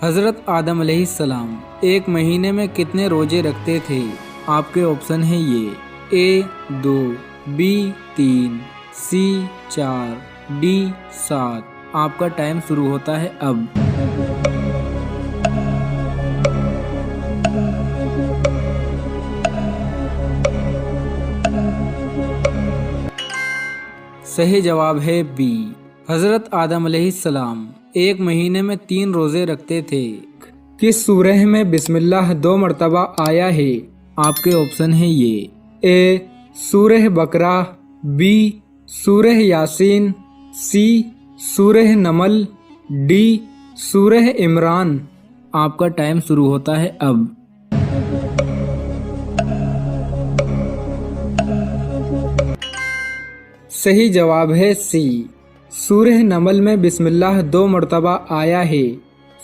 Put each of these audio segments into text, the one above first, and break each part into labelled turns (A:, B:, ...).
A: हज़रत आदम अलैहिस्सलाम एक महीने में कितने रोजे रखते थे? आपके ऑप्शन है ये ए 2, बी 3, सी 4, डी 7। आपका टाइम शुरू होता है अब। सही जवाब है बी। हज़रत आदम अलैहिस्सलाम एक महीने में 3 रोजे रखते थे। किस सूरह में बिस्मिल्लाह 2 मरतबा आया है? आपके ऑप्शन है ये ए सूरह बकरा, बी सूरह यासीन, सी सूरह नमल, डी सूरह इमरान। आपका टाइम शुरू होता है अब। सही जवाब है सी। सूरह नमल में बिस्मिल्लाह 2 मरतबा आया है।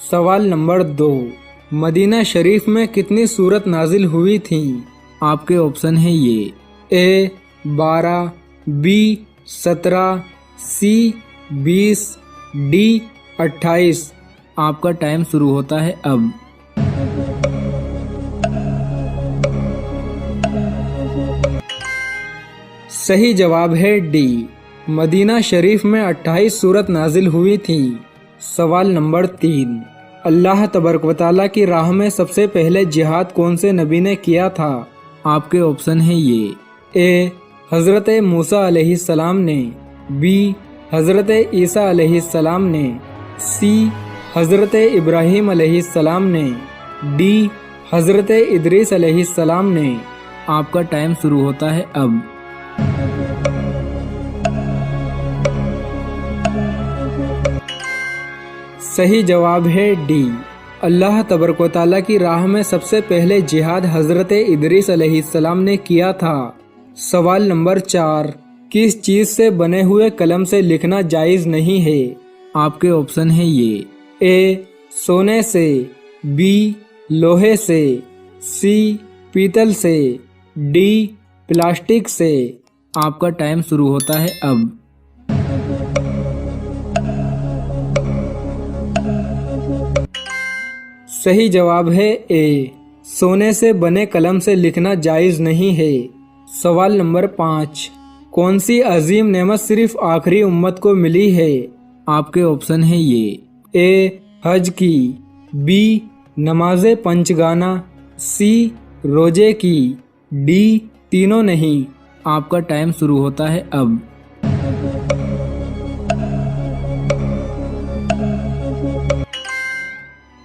A: सवाल नंबर 2, मदीना शरीफ में कितनी सूरत नाजिल हुई थी? आपके ऑप्शन है ये ए 12, बी 17, सी 20, डी 28। आपका टाइम शुरू होता है अब। सही जवाब है डी। मदीना शरीफ में 28 सूरत नाजिल हुई थी। सवाल नंबर 3, अल्लाह तबारक व तआला की राह में सबसे पहले जिहाद कौन से नबी ने किया था? आपके ऑप्शन है ये ए हज़रत मूसा अलैहिस्सलाम ने, बी हज़रत ईसा अलैहिस्सलाम ने, सी हज़रत इब्राहीम अलैहिस्सलाम ने, डी हज़रत इदरीस अलैहिस्सलाम ने। आपका टाइम शुरू होता है अब। सही जवाब है डी। अल्लाह तबारक व तआला की राह में सबसे पहले जिहाद हज़रत इदरीस अलैहिस्सलाम ने किया था। सवाल नंबर 4, किस चीज़ से बने हुए कलम से लिखना जायज़ नहीं है? आपके ऑप्शन है ये ए सोने से, बी लोहे से, सी पीतल से, डी प्लास्टिक से। आपका टाइम शुरू होता है अब। सही जवाब है ए सोने से बने कलम से लिखना जायज़ नहीं है। सवाल नंबर 5, कौन सी अजीम नेमत सिर्फ आखिरी उम्मत को मिली है? आपके ऑप्शन है ये ए हज की, बी नमाज़े पंचगाना, सी रोजे की, डी तीनों नहीं। आपका टाइम शुरू होता है अब।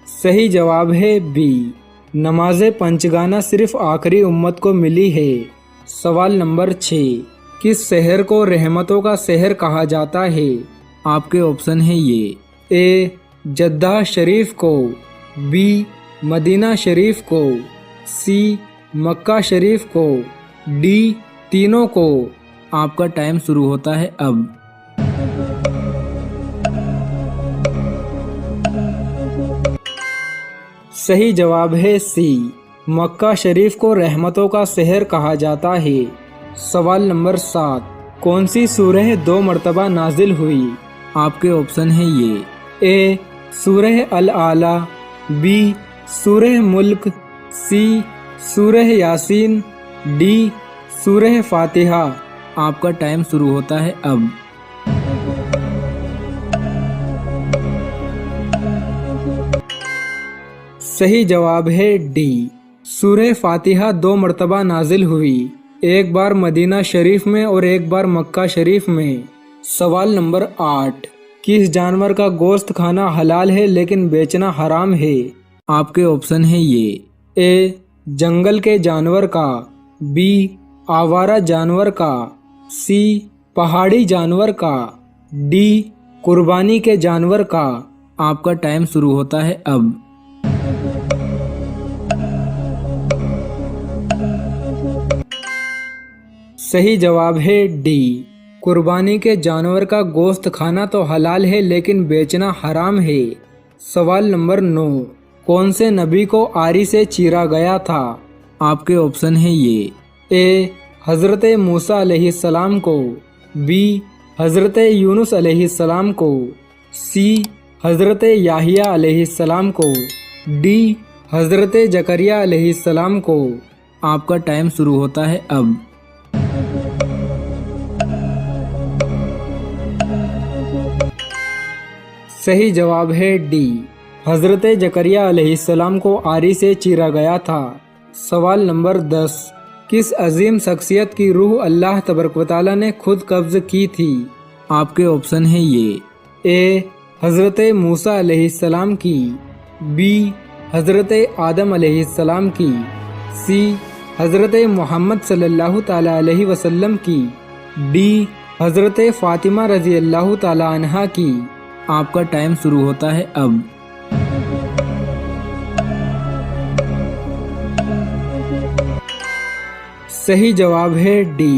A: सही जवाब है बी, नमाज़े पंचगाना सिर्फ आखिरी उम्मत को मिली है। सवाल नंबर 6, किस शहर को रहमतों का शहर कहा जाता है? आपके ऑप्शन है ये ए जद्दा शरीफ को, बी मदीना शरीफ को, सी मक्का शरीफ को, डी तीनों को। आपका टाइम शुरू होता है अब। सही जवाब है सी, मक्का शरीफ को रहमतों का शहर कहा जाता है। सवाल नंबर 7, कौन सी सूरह 2 मरतबा नाजिल हुई? आपके ऑप्शन है ये ए सूरह अल आला, बी सूरह मुल्क, सी सूरह यासीन, डी सूरह फातिहा। आपका टाइम शुरू होता है अब। सही जवाब है डी, सूरह फातिहा 2 मरतबा नाजिल हुई, एक बार मदीना शरीफ में और एक बार मक्का शरीफ में। सवाल नंबर 8, किस जानवर का गोश्त खाना हलाल है लेकिन बेचना हराम है? आपके ऑप्शन है ये ए जंगल के जानवर का, बी आवारा जानवर का, सी पहाड़ी जानवर का, डी कुर्बानी के जानवर का। आपका टाइम शुरू होता है अब। सही जवाब है डी, कुर्बानी के जानवर का गोश्त खाना तो हलाल है लेकिन बेचना हराम है। सवाल नंबर 9, कौन से नबी को आरी से चीरा गया था? आपके ऑप्शन है ये ए हज़रत मूसा अलैहिस्सलाम को, बी हज़रत यूनुस अलैहिस्सलाम को, सी हज़रत याहिया अलैहिस्सलाम को, डी हज़रत जकरिया अलैहिस्सलाम को। आपका टाइम शुरू होता है अब। सही जवाब है डी, हज़रत जकरिया अलैहिस्सलाम को आरी से चीरा गया था। सवाल नंबर 10, किस अजीम शख्सियत की रूह अल्लाह तबारक व तआला ने खुद कब्ज़ की थी? आपके ऑप्शन है ये, ए हज़रत मूसा अलैहिस्सलाम की, बी हज़रत आदम अलैहिस्सलाम की, सी हज़रत मोहम्मद सल्लल्लाहु ताला अलैहि वसल्लम की, डी हज़रत फ़ातिमा रज़ी अल्लाह ताला अन्हा की। आपका टाइम शुरू होता है अब। सही जवाब है डी,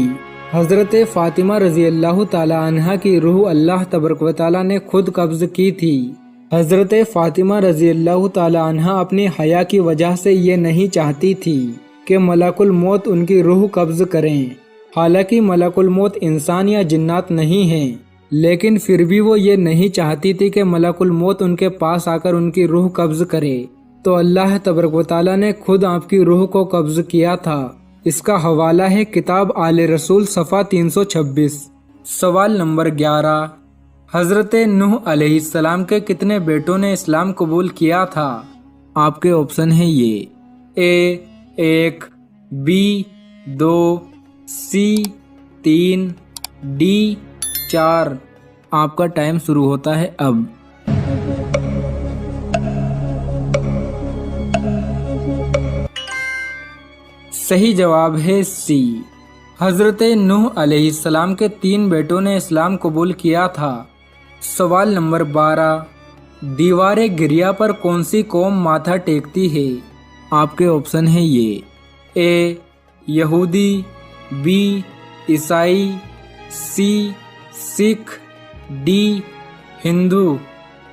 A: हज़रत फ़ातिमा रज़ी अल्लाह ताला अन्हा की रूह अल्लाह तबारक व तआला ने खुद कब्ज़ की थी। हज़रत फ़ातिमा रज़ी अल्लाह ताला अन्हा अपनी हया की वजह से ये नहीं चाहती थी कि मलकुल मौत उनकी रूह कब्ज़ करें। हालांकि मलकुल मौत इंसान या जिन्नात नहीं है, लेकिन फिर भी वो ये नहीं चाहती थी कि मलकुल मौत उनके पास आकर उनकी रूह कब्ज़ करे। तो अल्लाह तबारक व तआला ने खुद आपकी रूह को कब्ज़ किया था। इसका हवाला है किताब आले रसूल सफ़ा 326। सवाल नंबर 11, हज़रत नूह अलैहिस्सलाम के कितने बेटों ने इस्लाम कबूल किया था? आपके ऑप्शन है ये, ए 1, बी 2, सी 3, डी 4। आपका टाइम शुरू होता है अब। सही जवाब है सी, हज़रत नूह अलैहिस्सलाम के 3 बेटों ने इस्लाम कबूल किया था। सवाल नंबर 12, दीवार गिरिया पर कौन सी कौम माथा टेकती है? आपके ऑप्शन है ये, ए यहूदी, बी ईसाई, सी सिख, डी हिंदू।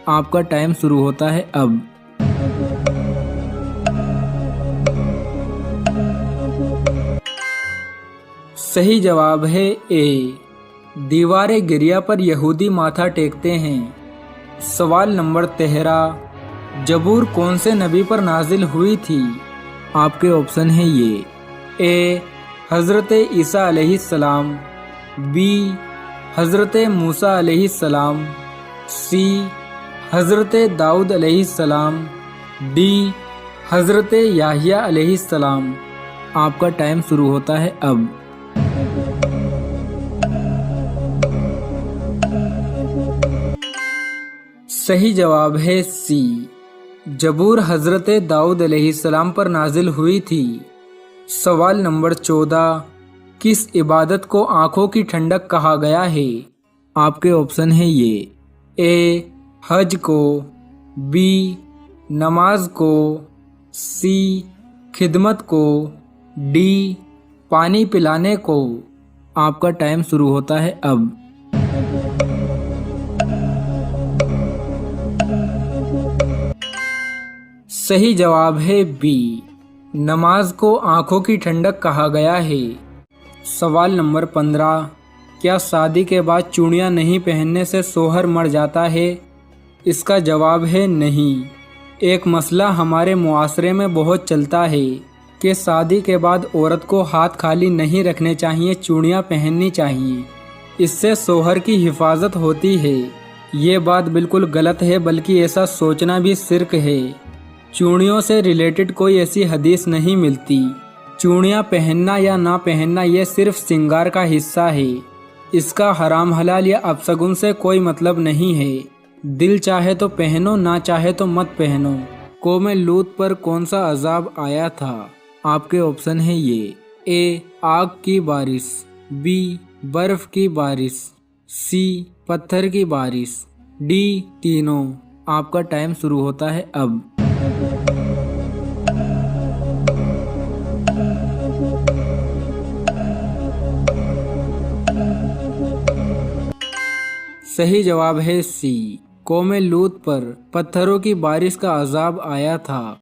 A: आपका टाइम शुरू होता है अब। सही जवाब है ए, दीवार गिरिया पर यहूदी माथा टेकते हैं। सवाल नंबर 13, जबूर कौन से नबी पर नाजिल हुई थी? आपके ऑप्शन है ये, ए हज़रत ईसा अलैहिस्सलाम, बी हज़रत मूसा अलैहिस्सलाम, सी हज़रत दाऊद अलैहिस्सलाम, डी हज़रत याहिया अलैहिस्सलाम। आपका टाइम शुरू होता है अब। सही जवाब है सी, जबूर हज़रत दाऊद अलैहिस्सलाम पर नाजिल हुई थी। सवाल नंबर 14, किस इबादत को आँखों की ठंडक कहा गया है? आपके ऑप्शन है ये, ए हज को, बी नमाज को, सी खिदमत को, डी पानी पिलाने को। आपका टाइम शुरू होता है अब। सही जवाब है बी, नमाज को आँखों की ठंडक कहा गया है। सवाल नंबर 15, क्या शादी के बाद चूड़ियाँ नहीं पहनने से शौहर मर जाता है? इसका जवाब है नहीं। एक मसला हमारे मुआशरे में बहुत चलता है कि शादी के बाद औरत को हाथ खाली नहीं रखने चाहिए, चूड़ियाँ पहननी चाहिए। इससे शौहर की हिफाजत होती है। ये बात बिल्कुल गलत है, बल्कि ऐसा सोचना भी शिर्क है। चूड़ियों से रिलेटेड कोई ऐसी हदीस नहीं मिलती। चूड़ियाँ पहनना या ना पहनना ये सिर्फ श्रृंगार का हिस्सा है। इसका हराम हलाल या अपशगुन से कोई मतलब नहीं है। दिल चाहे तो पहनो, ना चाहे तो मत पहनो। कौम लूत पर कौन सा अजाब आया था? आपके ऑप्शन है ये, ए आग की बारिश, बी बर्फ की बारिश, सी पत्थर की बारिश, डी तीनों। आपका टाइम शुरू होता है अब। सही जवाब है सी, कौम लूत पर पत्थरों की बारिश का अजाब आया था।